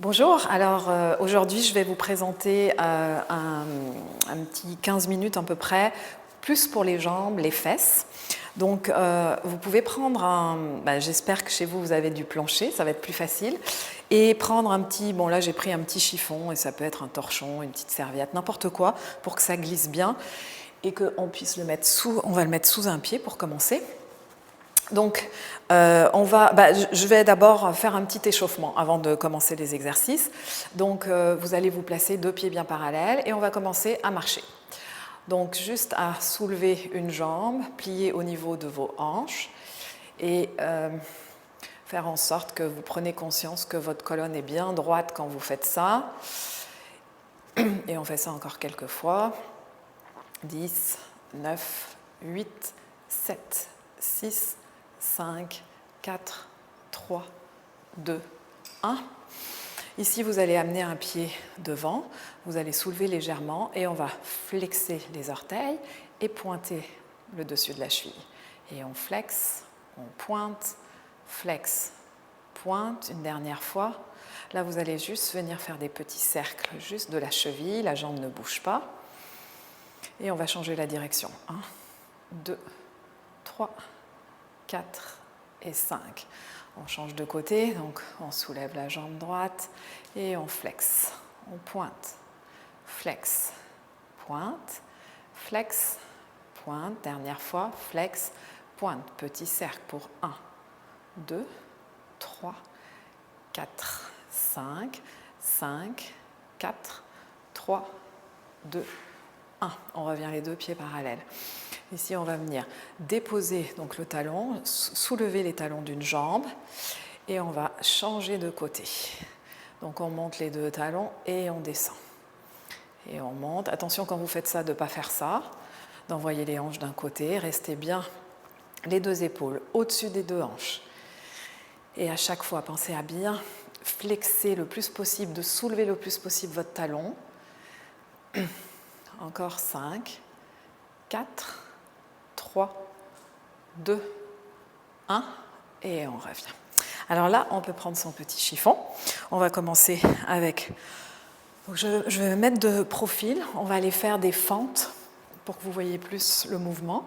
Bonjour, alors aujourd'hui je vais vous présenter un petit 15 minutes à peu près, plus pour les jambes, les fesses. Donc vous pouvez prendre j'espère que chez vous vous avez du plancher, ça va être plus facile, et prendre un petit, bon là j'ai pris un petit chiffon et ça peut être un torchon, une petite serviette, n'importe quoi pour que ça glisse bien et qu'on puisse le mettre on va le mettre sous un pied pour commencer. Donc, je vais d'abord faire un petit échauffement avant de commencer les exercices. Donc, vous allez vous placer 2 pieds bien parallèles et on va commencer à marcher. Donc, juste à soulever une jambe, plier au niveau de vos hanches et faire en sorte que vous preniez conscience que votre colonne est bien droite quand vous faites ça. Et on fait ça encore quelques fois. 10, 9, 8, 7, 6, 5, 4, 3, 2, 1. Ici, vous allez amener un pied devant, vous allez soulever légèrement et on va flexer les orteils et pointer le dessus de la cheville. Et on flexe, on pointe, flex, pointe, une dernière fois. Là, vous allez juste venir faire des petits cercles juste de la cheville, la jambe ne bouge pas. Et on va changer la direction. 1, 2, 3, 4 et 5. On change de côté, donc on soulève la jambe droite et on flexe. On pointe, flex, pointe, flex, pointe. Dernière fois, flex, pointe. Petit cercle pour 1, 2, 3, 4, 5, 5, 4, 3, 2, 1. On revient les 2 pieds parallèles. Ici, on va venir déposer donc le talon, soulever les talons d'une jambe et on va changer de côté. Donc, on monte les 2 talons et on descend. Et on monte. Attention quand vous faites ça de ne pas faire ça, d'envoyer les hanches d'un côté. Restez bien les 2 épaules au-dessus des 2 hanches. Et à chaque fois, pensez à bien flexer le plus possible, de soulever le plus possible votre talon. Encore 5, 4, 3, 2, 1 et on revient. Alors là, on peut prendre son petit chiffon. On va commencer avec... Donc je vais me mettre de profil. On va aller faire des fentes pour que vous voyez plus le mouvement.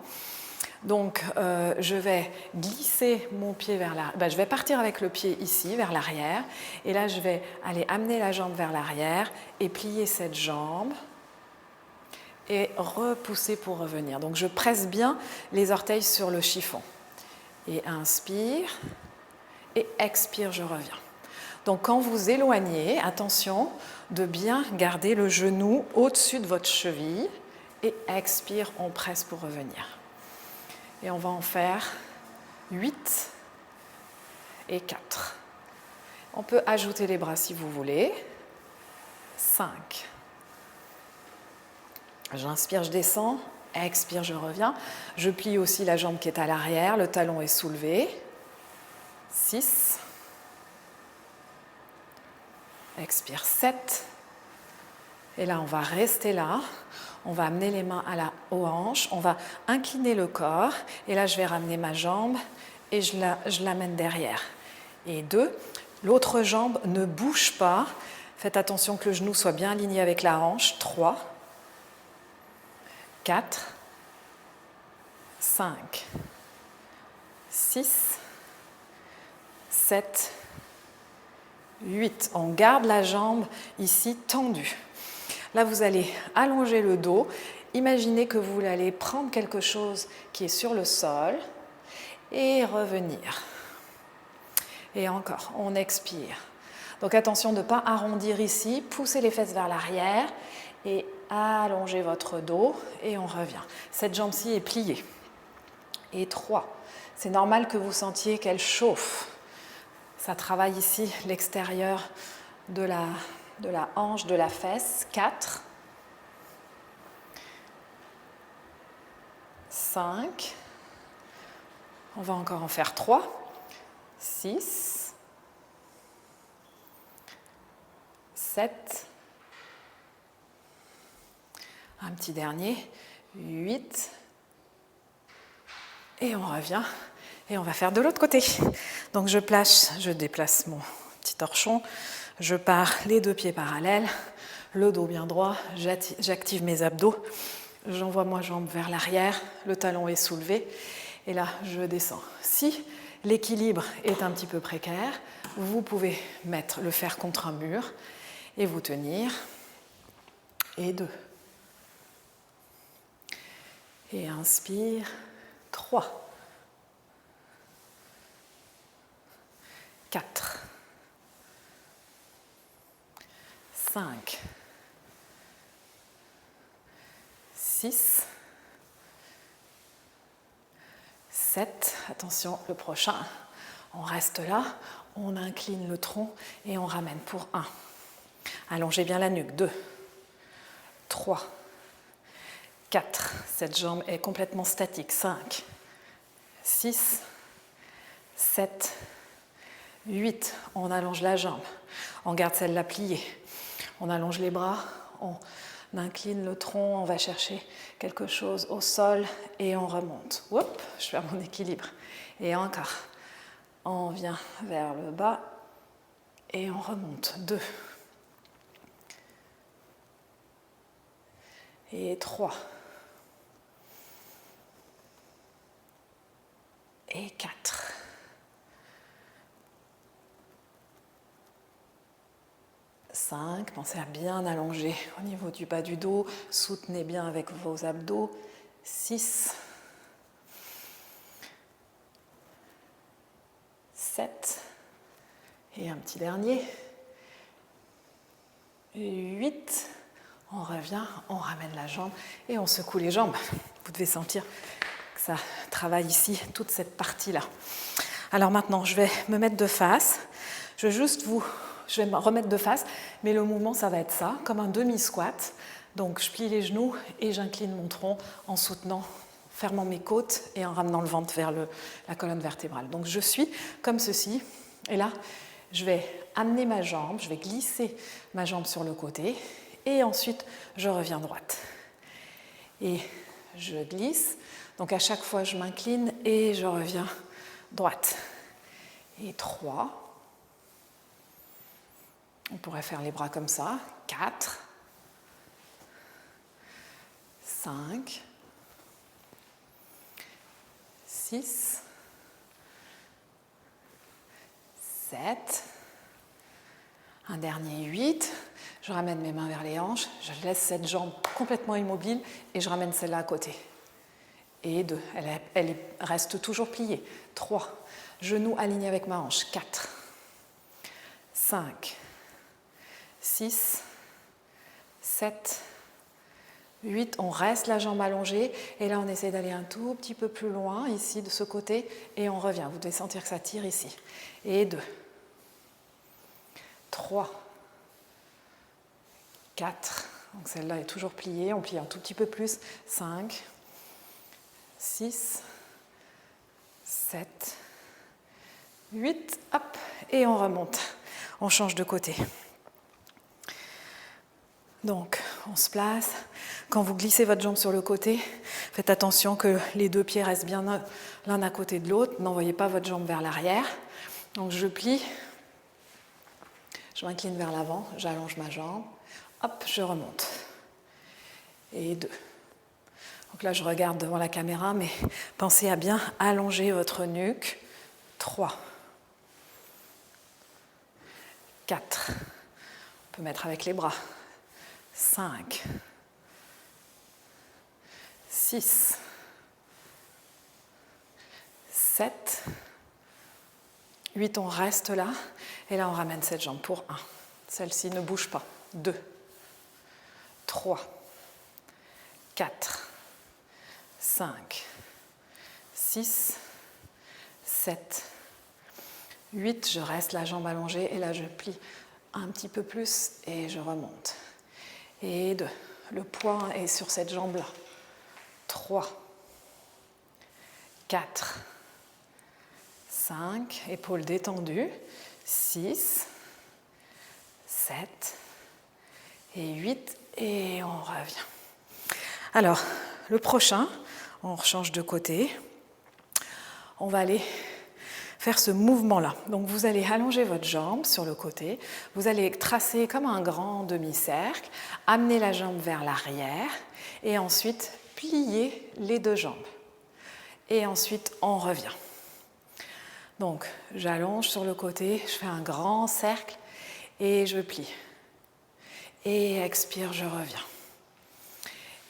Donc, je vais glisser mon pied vers l'arrière. Je vais partir avec le pied ici, vers l'arrière. Et là, je vais aller amener la jambe vers l'arrière et plier cette jambe et repousser pour revenir. Donc je presse bien les orteils sur le chiffon. Et inspire, et expire, je reviens. Donc quand vous éloignez, attention de bien garder le genou au-dessus de votre cheville, et expire, on presse pour revenir. Et on va en faire 8 et 4. On peut ajouter les bras si vous voulez. 5. J'inspire, je descends, expire, je reviens. Je plie aussi la jambe qui est à l'arrière, le talon est soulevé. 6. Expire, 7. Et là, on va rester là. On va amener les mains aux hanches. On va incliner le corps. Et là, je vais ramener ma jambe et je l'amène derrière. Et 2. L'autre jambe ne bouge pas. Faites attention que le genou soit bien aligné avec la hanche. 3. 4, 5, 6, 7, 8. On garde la jambe ici tendue. Là, vous allez allonger le dos. Imaginez que vous allez prendre quelque chose qui est sur le sol et revenir. Et encore, on expire. Donc attention de ne pas arrondir ici. Poussez les fesses vers l'arrière et allongez votre dos et on revient. Cette jambe-ci est pliée. Et 3. C'est normal que vous sentiez qu'elle chauffe. Ça travaille ici l'extérieur de la hanche, de la fesse. 4. 5. On va encore en faire 3. 6. 7. Un petit dernier, 8, et on revient, et on va faire de l'autre côté. Donc je déplace mon petit torchon, Je pars les deux pieds parallèles, le dos bien droit, j'active mes abdos, j'envoie ma jambe vers l'arrière, le talon est soulevé et là je descends. Si l'équilibre est un petit peu précaire, vous pouvez le faire contre un mur et vous tenir. Et 2. Et inspire, 3. 4. 5. 6. 7. Attention, le prochain. On reste là, on incline le tronc et on ramène pour 1. Allongez bien la nuque. 2. 3. 4. Cette jambe est complètement statique. 5. 6. 7. 8. On allonge la jambe. On garde celle-là pliée. On allonge les bras. On incline le tronc. On va chercher quelque chose au sol et on remonte. Hop, je perds mon équilibre. Et encore. On vient vers le bas et on remonte. 2. Et 3. Et 4. 5. Pensez à bien allonger au niveau du bas du dos. Soutenez bien avec vos abdos. 6. 7. Et un petit dernier. 8. On revient, on ramène la jambe et on secoue les jambes. Vous devez sentir que ça travaille ici, toute cette partie-là. Alors maintenant, je vais me mettre de face. Je vais me remettre de face, mais le mouvement, ça va être ça, comme un demi-squat. Donc, je plie les genoux et j'incline mon tronc en soutenant, fermant mes côtes et en ramenant le ventre vers la colonne vertébrale. Donc, je suis comme ceci. Et là, je vais amener ma jambe, je vais glisser ma jambe sur le côté. Et ensuite, je reviens droite. Et je glisse. Donc, à chaque fois, je m'incline et je reviens droite. Et 3. On pourrait faire les bras comme ça. 4. 5. 6. 7. Un dernier 8. Je ramène mes mains vers les hanches, je laisse cette jambe complètement immobile et je ramène celle-là à côté. Et 2, elle reste toujours pliée. 3, genou aligné avec ma hanche. 4, 5, 6, 7, 8. On reste la jambe allongée et là on essaie d'aller un tout petit peu plus loin ici de ce côté et on revient. Vous devez sentir que ça tire ici. Et 2, 3, 4, donc celle-là est toujours pliée, on plie un tout petit peu plus, 5, 6, 7, 8, hop, et on remonte, on change de côté. Donc, on se place, quand vous glissez votre jambe sur le côté, faites attention que les deux pieds restent bien l'un à côté de l'autre, n'envoyez pas votre jambe vers l'arrière. Donc je plie, je m'incline vers l'avant, j'allonge ma jambe. Hop, je remonte. Et 2. Donc là, je regarde devant la caméra, mais pensez à bien allonger votre nuque. 3. 4. On peut mettre avec les bras. 5. 6. 7. 8, on reste là. Et là, on ramène cette jambe pour 1. Celle-ci ne bouge pas. 2. 3, 4, 5, 6, 7, 8. Je reste la jambe allongée et là je plie un petit peu plus et je remonte. Et 2. Le poids est sur cette jambe-là. 3, 4, 5, épaules détendues. 6, 7, et 8, et on revient. Alors, le prochain, on change de côté. On va aller faire ce mouvement-là. Donc vous allez allonger votre jambe sur le côté, vous allez tracer comme un grand demi-cercle, amener la jambe vers l'arrière et ensuite plier les deux jambes. Et ensuite on revient. Donc j'allonge sur le côté, je fais un grand cercle et je plie. Et expire, je reviens.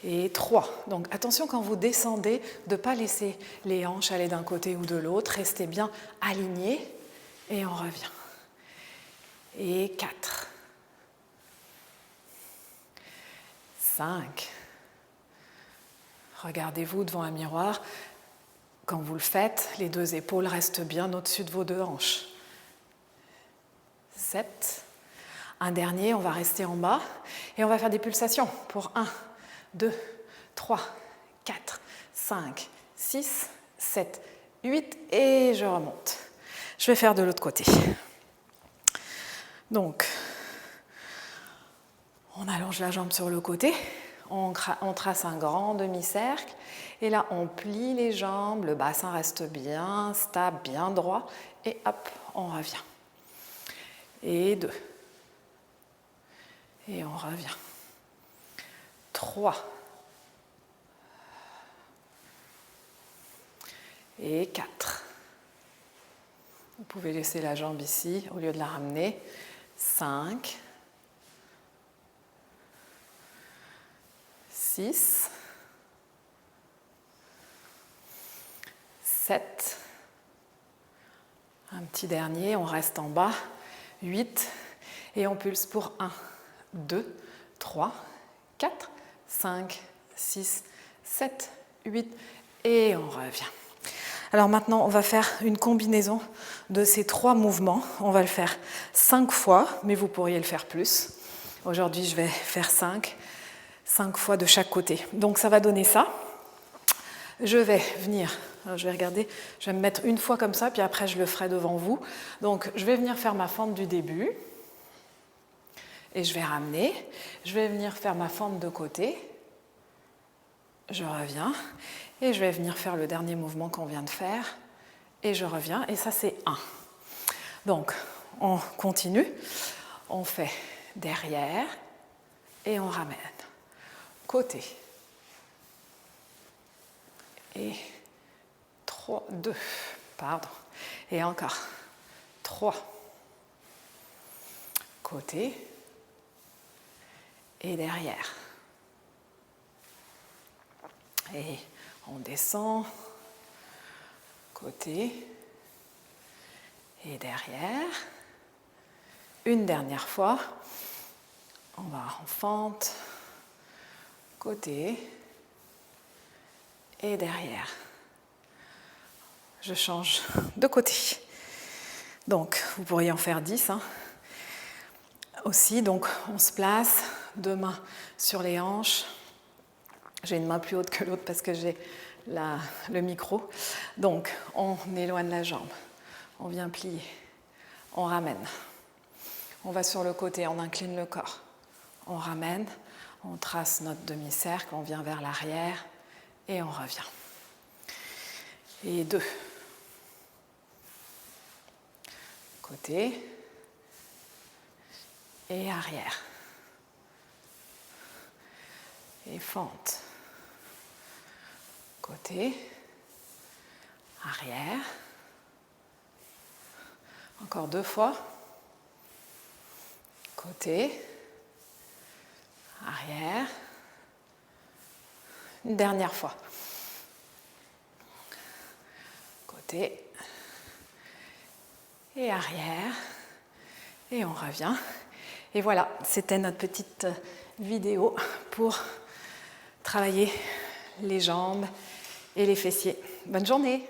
Et 3. Donc attention quand vous descendez de ne pas laisser les hanches aller d'un côté ou de l'autre, restez bien alignés et on revient. Et 4. 5. Regardez-vous devant un miroir. Quand vous le faites, les deux épaules restent bien au-dessus de vos deux hanches. 7. Un dernier, on va rester en bas et on va faire des pulsations pour 1, 2, 3, 4, 5, 6, 7, 8 et je remonte. Je vais faire de l'autre côté. Donc, on allonge la jambe sur le côté, on trace un grand demi-cercle et là on plie les jambes, le bassin reste bien stable, bien droit et hop, on revient. Et 2. Et on revient. 3. Et 4. Vous pouvez laisser la jambe ici au lieu de la ramener. 5. 6. 7. Un petit dernier, on reste en bas. 8. Et on pulse pour 1, 2, 3, 4, 5, 6, 7, 8 et on revient. Alors maintenant, on va faire une combinaison de ces 3 mouvements. On va le faire 5 fois, mais vous pourriez le faire plus. Aujourd'hui, je vais faire 5 fois de chaque côté. Donc ça va donner ça. Je vais venir, je vais regarder, je vais me mettre une fois comme ça, puis après je le ferai devant vous. Donc je vais venir faire ma fente du début. Et je vais ramener, je vais venir faire ma fente de côté, je reviens, et je vais venir faire le dernier mouvement qu'on vient de faire, et je reviens, et ça c'est 1. Donc, on continue, on fait derrière, et on ramène, côté, et 3, 2, pardon, et encore, 3, côté, et derrière. Et on descend, côté et derrière. Une dernière fois, on va en fente, côté et derrière. Je change de côté. Donc, vous pourriez en faire 10. Aussi, donc on se place, 2 mains sur les hanches. J'ai une main plus haute que l'autre parce que j'ai le micro. Donc, on éloigne la jambe, on vient plier, on ramène. On va sur le côté, on incline le corps. On ramène, on trace notre demi-cercle, on vient vers l'arrière et on revient. Et 2. Côté et arrière. Et fente. Côté, arrière. Encore 2 fois. Côté, arrière. Une dernière fois. Côté et arrière. Et on revient. Et voilà, c'était notre petite vidéo pour travailler les jambes et les fessiers. Bonne journée!